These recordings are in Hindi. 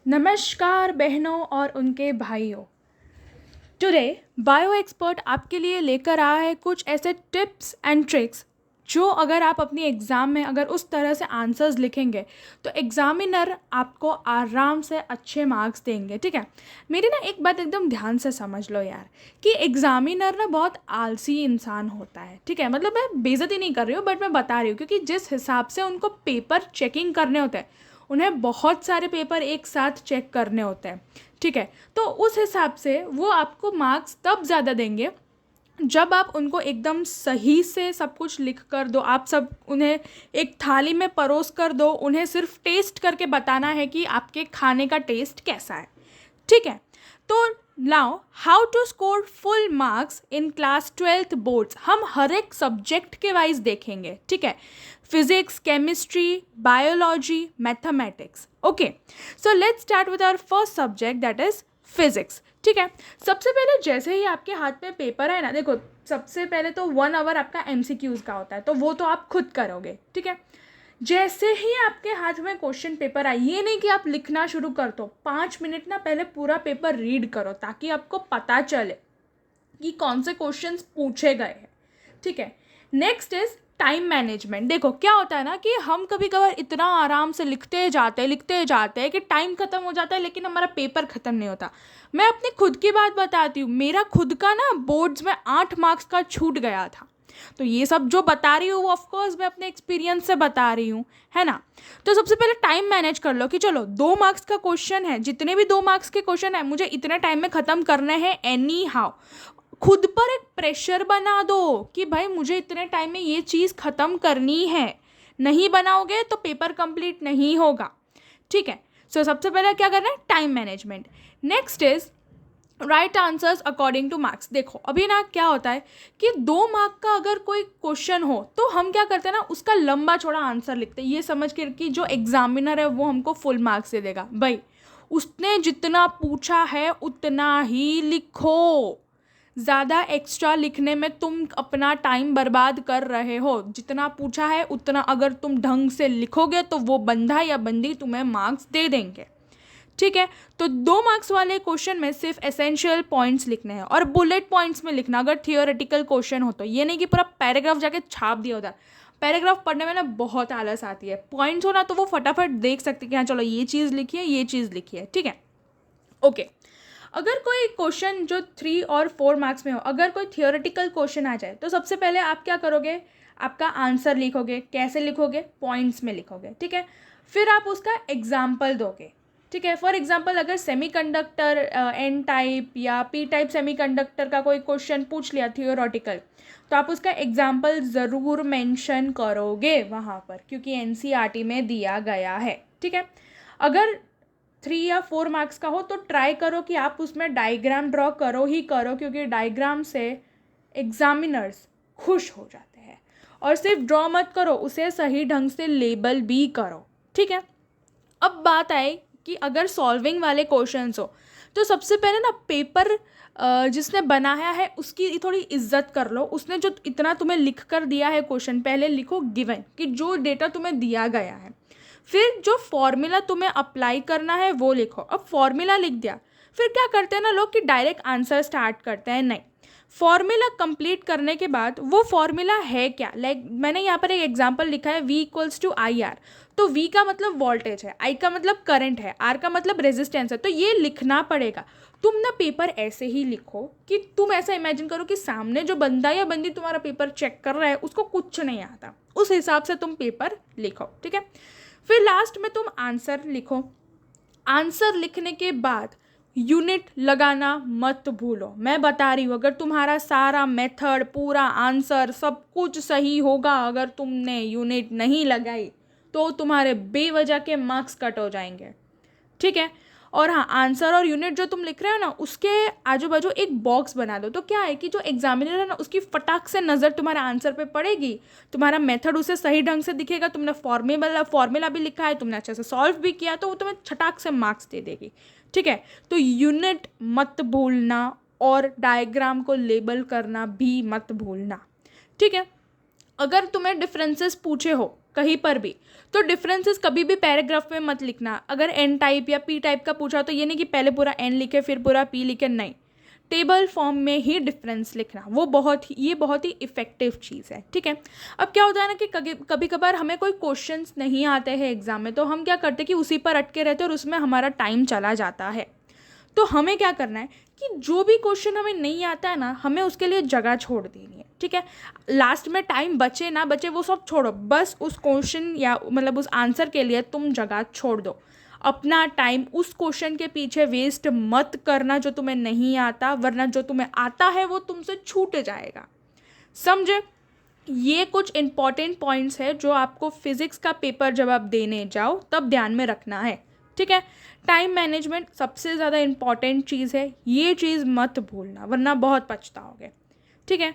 नमस्कार बहनों और उनके भाइयों। टुडे बायो एक्सपर्ट आपके लिए लेकर आया है कुछ ऐसे टिप्स एंड ट्रिक्स जो अगर आप अपनी एग्ज़ाम में अगर उस तरह से आंसर्स लिखेंगे तो एग्ज़ामिनर आपको आराम से अच्छे मार्क्स देंगे। ठीक है, मेरी ना एक बात एकदम ध्यान से समझ लो यार कि एग्ज़ामिनर ना बहुत आलसी इंसान होता है। ठीक है, मतलब मैं बेइज्जती नहीं कर रही हूँ बट मैं बता रही हूँ क्योंकि जिस हिसाब से उनको पेपर चेकिंग करने होते हैं, उन्हें बहुत सारे पेपर एक साथ चेक करने होते हैं। ठीक है, तो उस हिसाब से वो आपको मार्क्स तब ज़्यादा देंगे जब आप उनको एकदम सही से सब कुछ लिख कर दो। आप सब उन्हें एक थाली में परोस कर दो, उन्हें सिर्फ टेस्ट करके बताना है कि आपके खाने का टेस्ट कैसा है। ठीक है, तो now how to score full marks in class 12th boards हम हर एक सब्जेक्ट के वाइज देखेंगे। ठीक है, physics, chemistry, biology, mathematics. Okay, so let's start with our first subject that is physics. ठीक है, सबसे पहले जैसे ही आपके हाथ में पेपर है ना, देखो सबसे पहले तो 1 आवर आपका एमसीक्यूज का होता है, तो वो तो आप खुद करोगे। ठीक है, जैसे ही आपके हाथ में क्वेश्चन पेपर आए, ये नहीं कि आप लिखना शुरू कर दो, 5 मिनट ना पहले पूरा पेपर रीड करो ताकि आपको पता चले कि कौन से क्वेश्चंस पूछे गए हैं। ठीक है, नेक्स्ट इज टाइम मैनेजमेंट। देखो क्या होता है ना कि हम कभी कभार इतना आराम से लिखते जाते हैं कि टाइम ख़त्म हो जाता है लेकिन हमारा पेपर ख़त्म नहीं होता। मैं अपनी खुद की बात बताती हूँ, मेरा खुद का ना बोर्ड्स में 8 मार्क्स का छूट गया था। तो ये सब जो बता रही हूँ वो ऑफकोर्स मैं अपने एक्सपीरियंस से बता रही हूँ, है ना। तो सबसे पहले टाइम मैनेज कर लो कि चलो 2 मार्क्स का क्वेश्चन है, जितने भी 2 मार्क्स के क्वेश्चन है मुझे इतने टाइम में ख़त्म करने हैं एनी हाउ। खुद पर एक प्रेशर बना दो कि भाई मुझे इतने टाइम में ये चीज़ ख़त्म करनी है, नहीं बनाओगे तो पेपर कंप्लीट नहीं होगा। ठीक है, सो सबसे पहले क्या करना है, time management. Next is right answers according two marks. देखो अभी ना क्या होता है कि 2 मार्क का अगर कोई क्वेश्चन हो तो हम क्या करते हैं ना, उसका लंबा चौड़ा आंसर लिखते हैं, ये समझ कर कि जो एग्जामिनर है वो हमको फुल मार्क्स दे देगा। भाई उसने जितना पूछा है उतना ही लिखो, ज़्यादा एक्स्ट्रा लिखने में तुम अपना टाइम बर्बाद कर रहे हो। जितना पूछा है उतना अगर तुम ढंग से लिखोगे तो वो बंदा या बंदी तुम्हें मार्क्स दे देंगे। ठीक है, तो 2 मार्क्स वाले क्वेश्चन में सिर्फ एसेंशियल पॉइंट्स लिखने हैं और बुलेट पॉइंट्स में लिखना अगर थियोरेटिकल क्वेश्चन हो तो। ये नहीं कि पूरा पैराग्राफ जाके छाप दिया होता। पैराग्राफ पढ़ने में ना बहुत आलस आती है, पॉइंट्स हो ना तो वो फटाफट देख सकते कि हाँ चलो ये चीज़ लिखी है, ये चीज़ लिखी है। ठीक है, ओके। अगर कोई क्वेश्चन जो 3 और 4 मार्क्स में हो, अगर कोई थियोरेटिकल क्वेश्चन आ जाए तो सबसे पहले आप क्या करोगे, आपका आंसर लिखोगे। कैसे लिखोगे, पॉइंट्स में लिखोगे। ठीक है, फिर आप उसका एग्जाम्पल दोगे। ठीक है, फॉर एग्जाम्पल अगर सेमीकंडक्टर एन टाइप या पी टाइप सेमीकंडक्टर का कोई क्वेश्चन पूछ लिया थियोरेटिकल, तो आप उसका एग्जाम्पल ज़रूर मेंशन करोगे वहाँ पर क्योंकि एनसीईआरटी में दिया गया है। ठीक है, अगर 3 या 4 मार्क्स का हो तो ट्राई करो कि आप उसमें डायग्राम ड्रॉ करो ही करो, क्योंकि डायग्राम से एग्जामिनर्स खुश हो जाते हैं। और सिर्फ ड्रॉ मत करो, उसे सही ढंग से लेबल भी करो। ठीक है, अब बात आए कि अगर सॉल्विंग वाले क्वेश्चंस हो तो सबसे पहले ना पेपर जिसने बनाया है उसकी थोड़ी इज्जत कर लो। उसने जो इतना तुम्हें लिख कर दिया है क्वेश्चन, पहले लिखो गिवन कि जो डेटा तुम्हें दिया गया है, फिर जो फॉर्मूला तुम्हें अप्लाई करना है वो लिखो। अब फॉर्मूला लिख दिया, फिर क्या करते हैं ना लोग कि डायरेक्ट आंसर स्टार्ट करते हैं। नहीं, फॉर्मूला कंप्लीट करने के बाद वो फॉर्मूला है क्या, लाइक मैंने यहाँ पर एक एग्जांपल लिखा है V=IR। तो V का मतलब वोल्टेज है, I का मतलब करंट है, R का मतलब रेजिस्टेंस है, तो ये लिखना पड़ेगा। तुम ना पेपर ऐसे ही लिखो कि तुम ऐसा इमेजिन करो कि सामने जो बंदा या बंदी तुम्हारा पेपर चेक कर रहा है उसको कुछ नहीं आता, उस हिसाब से तुम पेपर लिखो। ठीक है, फिर लास्ट में तुम आंसर लिखो। आंसर लिखने के बाद यूनिट लगाना मत भूलो। मैं बता रही हूँ, अगर तुम्हारा सारा मेथड, पूरा आंसर, सब कुछ सही होगा, अगर तुमने यूनिट नहीं लगाई तो तुम्हारे बेवजह के मार्क्स कट हो जाएंगे। ठीक है, और हाँ, आंसर और यूनिट जो तुम लिख रहे हो ना उसके आजू बाजू एक बॉक्स बना दो। तो क्या है कि जो एग्जामिनर है ना उसकी फटाक से नज़र तुम्हारे आंसर पे पड़ेगी, तुम्हारा मेथड उसे सही ढंग से दिखेगा, तुमने फॉर्मूला भी लिखा है, तुमने अच्छे से सॉल्व भी किया, तो वो तुम्हें छटाक से मार्क्स दे देगी। ठीक है, तो यूनिट मत भूलना और डायग्राम को लेबल करना भी मत भूलना। ठीक है, अगर तुम्हें डिफरेंसेस पूछे हो कहीं पर भी। तो डिफरेंसेस कभी भी पैराग्राफ में मत लिखना। अगर एन टाइप या पी टाइप का पूछा तो ये नहीं कि पहले पूरा एन लिखे फिर पूरा पी लिखे, नहीं, टेबल फॉर्म में ही डिफरेंस लिखना, ये बहुत ही इफ़ेक्टिव चीज़ है, ठीक है। अब क्या होता है ना कि कभी कभार हमें कोई क्वेश्चंस नहीं आते हैं एग्जाम में, तो हम क्या करते हैं कि उसी पर अटके रहते हैं और उसमें हमारा टाइम चला जाता है। तो हमें क्या करना है कि जो भी क्वेश्चन हमें नहीं आता है ना, हमें उसके लिए जगह छोड़ देनी है, ठीक है। लास्ट में टाइम बचे ना बचे वो सब छोड़ो, बस उस क्वेश्चन या मतलब उस आंसर के लिए तुम जगह छोड़ दो। अपना टाइम उस क्वेश्चन के पीछे वेस्ट मत करना जो तुम्हें नहीं आता, वरना जो तुम्हें आता है वो तुमसे छूट जाएगा, समझे। ये कुछ इंपॉर्टेंट पॉइंट्स है जो आपको फिजिक्स का पेपर जब आप देने जाओ तब ध्यान में रखना है, ठीक है। टाइम मैनेजमेंट सबसे ज़्यादा इंपॉर्टेंट चीज़ है, ये चीज़ मत भूलना वरना बहुत पछताओगे, ठीक है।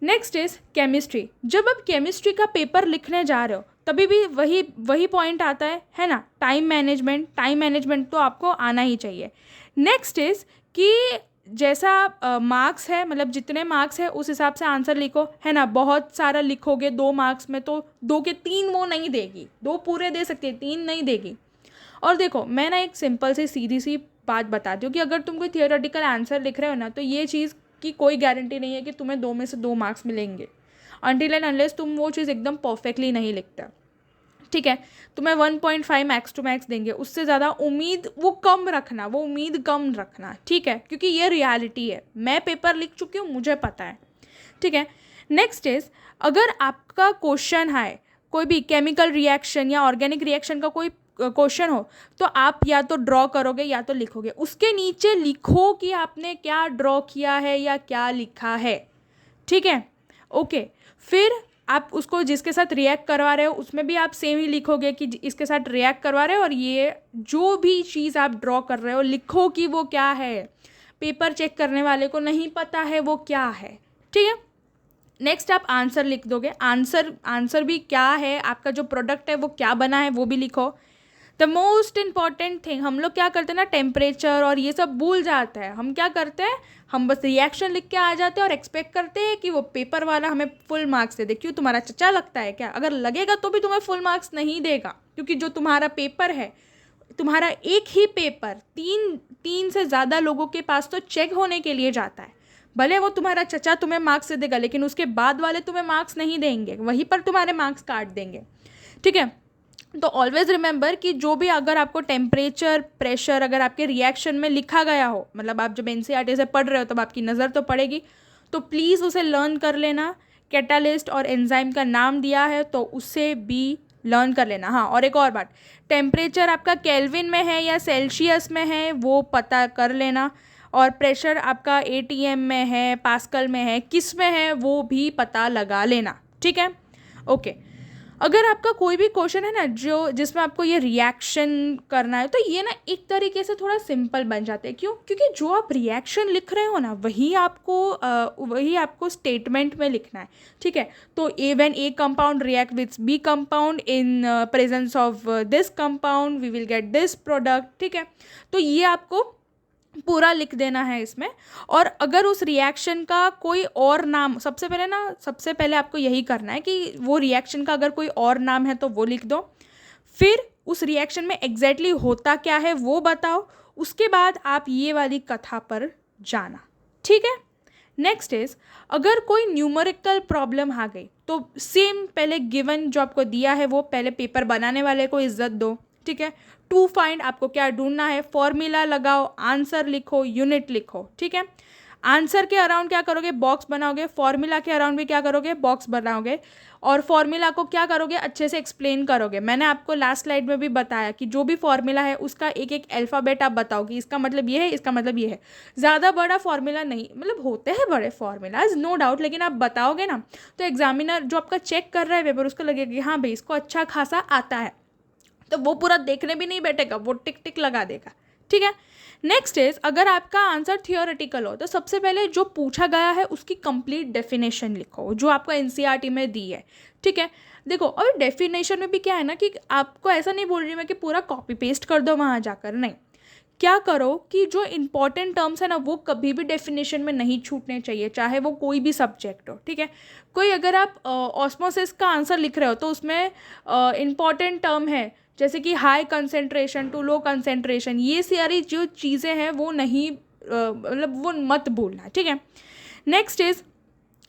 Next is chemistry. जब आप केमिस्ट्री का पेपर लिखने जा रहे हो तभी भी वही पॉइंट आता है ना, टाइम मैनेजमेंट तो आपको आना ही चाहिए। नेक्स्ट इज कि जैसा मार्क्स है, मतलब जितने मार्क्स है उस हिसाब से आंसर लिखो, है ना। बहुत सारा लिखोगे 2 मार्क्स में तो 2 के 3 वो नहीं देगी, 2 पूरे दे सकती है, 3 नहीं देगी। और देखो मैं ना एक सिंपल सी सीधी सी बात बताती हूँ कि अगर तुम कोई थियोरेटिकल आंसर लिख रहे हो ना, तो ये चीज़ की कोई गारंटी नहीं है कि तुम्हें 2 में से 2 मार्क्स मिलेंगे, अनटिल एंड अनलेस तुम वो चीज़ एकदम परफेक्टली नहीं लिखता, ठीक है। तुम्हें 1.5 मैक्स टू मैक्स देंगे, उससे ज़्यादा उम्मीद वो कम रखना, ठीक है, क्योंकि ये रियलिटी है। मैं पेपर लिख चुकी हूँ, मुझे पता है, ठीक है। नेक्स्ट इज, अगर आपका क्वेश्चन है कोई भी केमिकल रिएक्शन या ऑर्गेनिक रिएक्शन का कोई क्वेश्चन हो, तो आप या तो ड्रॉ करोगे या तो लिखोगे। उसके नीचे लिखो कि आपने क्या ड्रॉ किया है या क्या लिखा है, ठीक है, ओके। फिर आप उसको जिसके साथ रिएक्ट करवा रहे हो उसमें भी आप सेम ही लिखोगे कि इसके साथ रिएक्ट करवा रहे हो, और ये जो भी चीज़ आप ड्रॉ कर रहे हो लिखो कि वो क्या है। पेपर चेक करने वाले को नहीं पता है वो क्या है, ठीक है। नेक्स्ट आप आंसर लिख दोगे, आंसर भी क्या है, आपका जो प्रोडक्ट है वो क्या बना है वो भी लिखो। द मोस्ट इम्पॉर्टेंट थिंग, हम लोग क्या करते हैं ना, टेम्परेचर और ये सब भूल जाता है। हम क्या करते हैं, हम बस रिएक्शन लिख के आ जाते हैं और एक्सपेक्ट करते हैं कि वो पेपर वाला हमें फुल मार्क्स दे दे। क्यों, तुम्हारा चचा लगता है क्या? अगर लगेगा तो भी तुम्हें फुल मार्क्स नहीं देगा, क्योंकि जो तुम्हारा पेपर है, तुम्हारा एक ही पेपर तीन से ज़्यादा लोगों के पास तो चेक होने के लिए जाता है। भले वो तुम्हारा चचा तुम्हें मार्क्स दे देगा, लेकिन उसके बाद वाले तुम्हें मार्क्स नहीं देंगे, वहीं पर तुम्हारे मार्क्स काट देंगे, ठीक है। तो ऑलवेज रिमेंबर कि जो भी अगर आपको टेम्परेचर, प्रेशर अगर आपके रिएक्शन में लिखा गया हो, मतलब आप जब एनसीईआरटी से पढ़ रहे हो तब आपकी नज़र तो पड़ेगी, तो प्लीज़ उसे लर्न कर लेना। कैटालिस्ट और एंजाइम का नाम दिया है तो उससे भी लर्न कर लेना। हाँ, और एक और बात, टेम्परेचर आपका केल्विन में है या सेल्सियस में है वो पता कर लेना, और प्रेशर आपका एटीएम में है, पास्कल में है, किस में है वो भी पता लगा लेना, ठीक है, ओके। अगर आपका कोई भी क्वेश्चन है ना जिसमें आपको ये रिएक्शन करना है, तो ये ना एक तरीके से थोड़ा सिंपल बन जाते हैं। क्यों? क्योंकि जो आप रिएक्शन लिख रहे हो ना वही आपको स्टेटमेंट में लिखना है, ठीक है। तो when A compound react with B compound in presence of this compound we will get this product, ठीक है। तो ये आपको पूरा लिख देना है इसमें। और अगर उस रिएक्शन का कोई और नाम, सबसे पहले आपको यही करना है कि वो रिएक्शन का अगर कोई और नाम है तो वो लिख दो, फिर उस रिएक्शन में एग्जैक्टली होता क्या है वो बताओ, उसके बाद आप ये वाली कथा पर जाना, ठीक है। नेक्स्ट इज, अगर कोई न्यूमेरिकल प्रॉब्लम आ गई तो सेम पहले गिवन जो आपको दिया है वो पहले पेपर बनाने वाले को इज्जत दो, ठीक है। टू फाइंड आपको क्या ढूंढना है, फॉर्मूला लगाओ, आंसर लिखो, यूनिट लिखो, ठीक है। आंसर के अराउंड क्या करोगे, बॉक्स बनाओगे, फॉर्मूला के अराउंड भी क्या करोगे, बॉक्स बनाओगे, और फॉर्मूला को क्या करोगे, अच्छे से एक्सप्लेन करोगे। मैंने आपको लास्ट स्लाइड में भी बताया कि जो भी फॉर्मूला है उसका एक एक अल्फ़ाबेट आप बताओ कि इसका मतलब ये है, इसका मतलब ये है। ज़्यादा बड़ा फॉर्मूला नहीं, मतलब होते हैं बड़े फॉर्मूलाज नो डाउट, लेकिन आप बताओगे ना तो एग्जामिनर जो आपका चेक कर रहा है पेपर उसको लगेगा कि हाँ भाई इसको अच्छा खासा आता है, तो वो पूरा देखने भी नहीं बैठेगा, वो टिक टिक लगा देगा, ठीक है। नेक्स्ट इज, अगर आपका आंसर थियोरेटिकल हो तो सबसे पहले जो पूछा गया है उसकी कंप्लीट डेफिनेशन लिखो जो आपको एनसीईआरटी में दी है, ठीक है। देखो, और डेफिनेशन में भी क्या है ना कि आपको ऐसा नहीं बोल रही मैं कि पूरा कॉपी पेस्ट कर दो वहाँ जाकर, नहीं, क्या करो कि जो इम्पॉर्टेंट टर्म्स है ना वो कभी भी डेफिनेशन में नहीं छूटने चाहिए, चाहे वो कोई भी सब्जेक्ट हो, ठीक है। कोई अगर आप ऑस्मोसिस का आंसर लिख रहे हो तो उसमें इम्पॉर्टेंट टर्म है जैसे कि high concentration to low concentration, ये सारी जो चीज़ें हैं वो नहीं मतलब वो मत भूलना, ठीक है। नेक्स्ट इज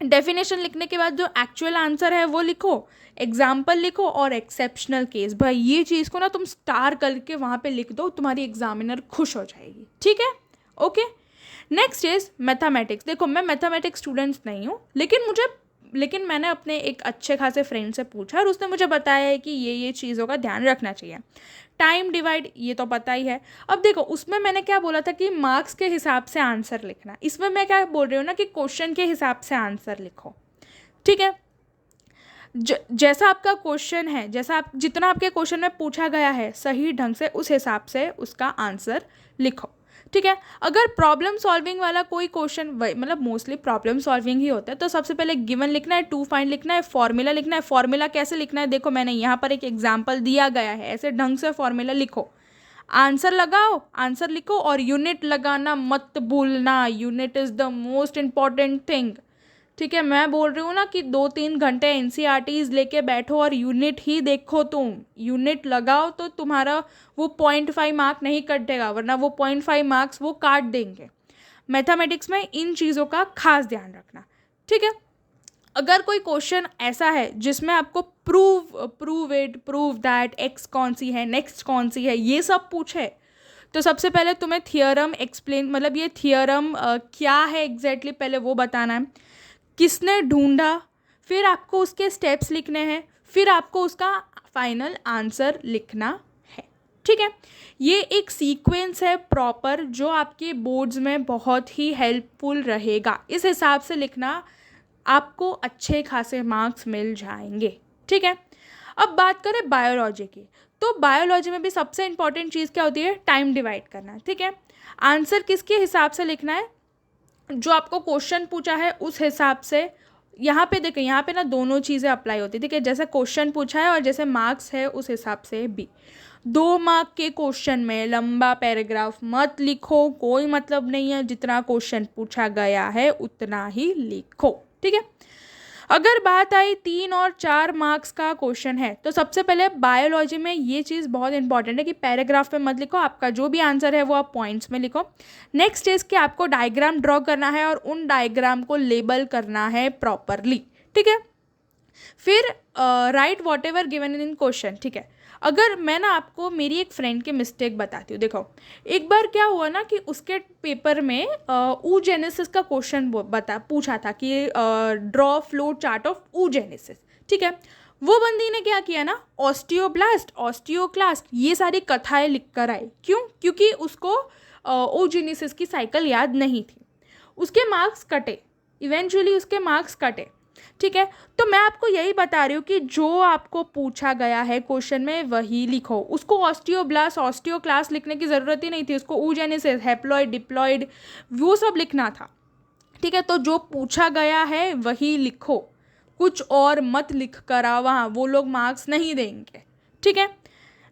डेफिनेशन लिखने के बाद जो एक्चुअल आंसर है वो लिखो, एग्जाम्पल लिखो और एक्सेप्शनल केस। भाई ये चीज़ को ना तुम स्टार करके वहाँ पे लिख दो, तुम्हारी एग्जामिनर खुश हो जाएगी, ठीक है। Okay, next is mathematics. देखो मैं मैथमेटिक्स स्टूडेंट्स नहीं हूँ, लेकिन मैंने अपने एक अच्छे खासे फ्रेंड से पूछा और उसने मुझे बताया है कि ये चीज़ों का ध्यान रखना चाहिए। टाइम डिवाइड ये तो पता ही है। अब देखो उसमें मैंने क्या बोला था कि मार्क्स के हिसाब से आंसर लिखना, इसमें मैं क्या बोल रही हूँ ना कि क्वेश्चन के हिसाब से आंसर लिखो, ठीक है। जैसा आपका क्वेश्चन है, जैसा आप जितना आपके क्वेश्चन में पूछा गया है सही ढंग से उस हिसाब से उसका आंसर लिखो, ठीक है। अगर प्रॉब्लम सॉल्विंग वाला कोई क्वेश्चन, मतलब मोस्टली प्रॉब्लम सॉल्विंग ही होता है, तो सबसे पहले गिवन लिखना है, टू फाइंड लिखना है, फॉर्मूला लिखना है। फॉर्मूला कैसे लिखना है देखो मैंने यहाँ पर एक एग्जाम्पल दिया गया है, ऐसे ढंग से फॉर्मूला लिखो, आंसर लगाओ, आंसर लिखो और यूनिट लगाना मत भूलना। Unit is the most important thing, ठीक है। मैं बोल रही हूँ ना कि 2-3 घंटे एनसीईआरटीज लेके बैठो और यूनिट ही देखो, तुम यूनिट लगाओ तो तुम्हारा वो 0.5 मार्क नहीं कटेगा, वरना वो 0.5 मार्क्स वो काट देंगे। मैथमेटिक्स में इन चीज़ों का खास ध्यान रखना, ठीक है। अगर कोई क्वेश्चन ऐसा है जिसमें आपको प्रूव दैट एक्स कौन सी है, नेक्स्ट कौन सी है, ये सब पूछे, तो सबसे पहले तुम्हें थियरम एक्सप्लेन, मतलब ये थियरम क्या है एग्जैक्टली पहले वो बताना है, किसने ढूंढा, फिर आपको उसके स्टेप्स लिखने हैं, फिर आपको उसका फाइनल आंसर लिखना है, ठीक है। ये एक सीक्वेंस है प्रॉपर जो आपके बोर्ड्स में बहुत ही हेल्पफुल रहेगा। इस हिसाब से लिखना, आपको अच्छे खासे मार्क्स मिल जाएंगे, ठीक है। अब बात करें बायोलॉजी की, तो बायोलॉजी में भी सबसे इंपॉर्टेंट चीज़ क्या होती है, टाइम डिवाइड करना, ठीक है। आंसर किसके हिसाब से लिखना है, जो आपको क्वेश्चन पूछा है उस हिसाब से। यहाँ पे देखो, यहाँ पे ना दोनों चीज़ें अप्लाई होती है, ठीक है। जैसे क्वेश्चन पूछा है और जैसे मार्क्स है उस हिसाब से भी। 2 मार्क के क्वेश्चन में लंबा पैराग्राफ मत लिखो, कोई मतलब नहीं है, जितना क्वेश्चन पूछा गया है उतना ही लिखो, ठीक है। अगर बात आई 3 और 4 मार्क्स का क्वेश्चन है, तो सबसे पहले बायोलॉजी में ये चीज़ बहुत इंपॉर्टेंट है कि पैराग्राफ पे मत लिखो, आपका जो भी आंसर है वो आप पॉइंट्स में लिखो। नेक्स्ट इज कि आपको डायग्राम ड्रॉ करना है और उन डायग्राम को लेबल करना है प्रॉपरली, ठीक है। फिर right what ever given in question, ठीक है। अगर मैं ना आपको मेरी एक फ्रेंड की मिस्टेक बताती हूँ। देखो एक बार क्या हुआ ना कि उसके पेपर में ऊजेनेसिस का क्वेश्चन पूछा था कि draw flow chart of oogenesis, ठीक है। वो बंदी ने क्या किया ना, ऑस्टियोब्लास्ट, ऑस्टियोक्लास्ट, ये सारी कथाएं लिख कर आई। क्यों? क्योंकि उसको ऊजेनेसिस की साइकिल याद नहीं थी। उसके मार्क्स कटे, इवेंचुअली उसके मार्क्स कटे, ठीक है। तो मैं आपको यही बता रही हूँ कि जो आपको पूछा गया है क्वेश्चन में वही लिखो। उसको ऑस्टियोब्लास्ट, ऑस्टियोक्लास्ट लिखने की ज़रूरत ही नहीं थी, उसको ऊजेनेसिस, हैप्लॉइड, डिप्लॉइड वो सब लिखना था, ठीक है। तो जो पूछा गया है वही लिखो, कुछ और मत लिख कर आओ, वहाँ वो लोग मार्क्स नहीं देंगे, ठीक है।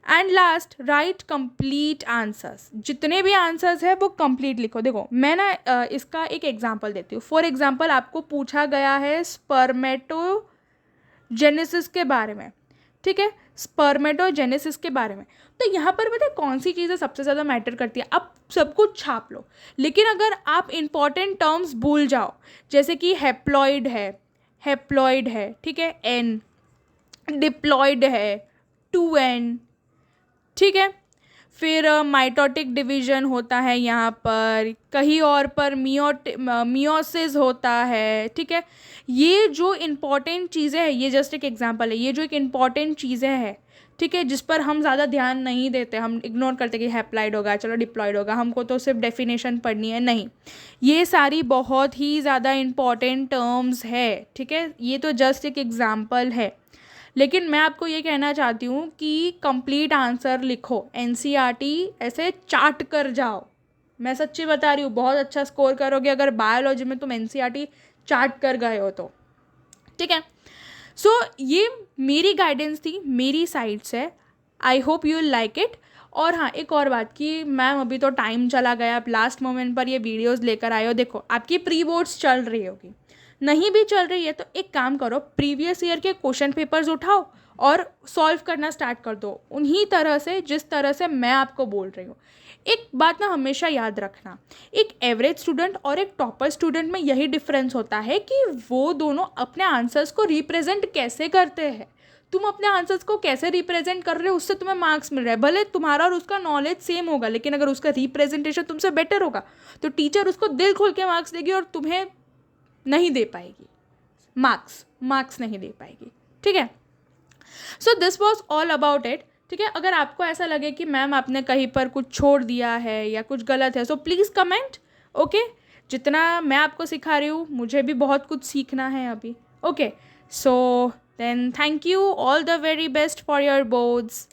And last, right complete answers, जितने भी आंसर्स है वो कंप्लीट लिखो। देखो मैं ना इसका एक एग्जांपल देती हूँ। फॉर एग्जांपल आपको पूछा गया है स्पर्मेटोजेनेसिस के बारे में, ठीक है, स्पर्मेटोजेनेसिस के बारे में। तो यहाँ पर पता है कौन सी चीज़ें सबसे ज़्यादा मैटर करती है, आप सब कुछ छाप लो, लेकिन अगर आप इंपॉर्टेंट टर्म्स भूल जाओ, जैसे कि हैप्लॉइड है, ठीक है, एन, डिप्लॉइड है 2n, ठीक है। फिर माइटोटिक डिवीजन होता है यहाँ पर, कहीं और पर मियोसिस होता है, ठीक है। ये जो इम्पॉर्टेंट चीज़ें हैं, ये जस्ट एक एग्जांपल है, ये जो एक इम्पॉर्टेंट चीज़ें हैं, ठीक है, जिस पर हम ज़्यादा ध्यान नहीं देते, हम इग्नोर करते कि हैप्लॉइड होगा, चलो डिप्लॉइड होगा, हमको तो सिर्फ डेफिनेशन पढ़नी है, नहीं, ये सारी बहुत ही ज़्यादा इम्पॉर्टेंट टर्म्स है, ठीक है। ये तो जस्ट एक एग्जाम्पल है, लेकिन मैं आपको ये कहना चाहती हूँ कि कंप्लीट आंसर लिखो, एनसीईआरटी ऐसे चाट कर जाओ। मैं सच्ची बता रही हूँ, बहुत अच्छा स्कोर करोगे अगर बायोलॉजी में तुम एनसीईआरटी चाट कर गए हो तो, ठीक है। सो ये मेरी गाइडेंस थी मेरी साइड से, I hope you will like it. और हाँ, एक और बात कि मैम अभी तो टाइम चला गया, आप लास्ट मोमेंट पर ये वीडियोस लेकर आए हो। देखो आपकी प्री बोर्ड्स चल रही होगी, नहीं भी चल रही है तो एक काम करो, प्रीवियस ईयर के क्वेश्चन पेपर्स उठाओ और सॉल्व करना स्टार्ट कर दो उन्हीं तरह से जिस तरह से मैं आपको बोल रही हूँ। एक बात ना हमेशा याद रखना, एक एवरेज स्टूडेंट और एक टॉपर स्टूडेंट में यही डिफरेंस होता है कि वो दोनों अपने आंसर्स को रिप्रेजेंट कैसे करते हैं। तुम अपने आंसर्स को कैसे रिप्रेजेंट कर रहे हो उससे तुम्हें मार्क्स मिल रहा है। भले तुम्हारा और उसका नॉलेज सेम होगा, लेकिन अगर उसका रिप्रेजेंटेशन तुमसे बेटर होगा तो टीचर उसको दिल खोल के मार्क्स देगी और तुम्हें नहीं दे पाएगी, मार्क्स नहीं दे पाएगी। ठीक है, so this was all about it. ठीक है, अगर आपको ऐसा लगे कि मैम आपने कहीं पर कुछ छोड़ दिया है या कुछ गलत है, सो प्लीज़ कमेंट। ओके, जितना मैं आपको सिखा रही हूँ मुझे भी बहुत कुछ सीखना है अभी। Okay, so then thank you, all the very best for your boards.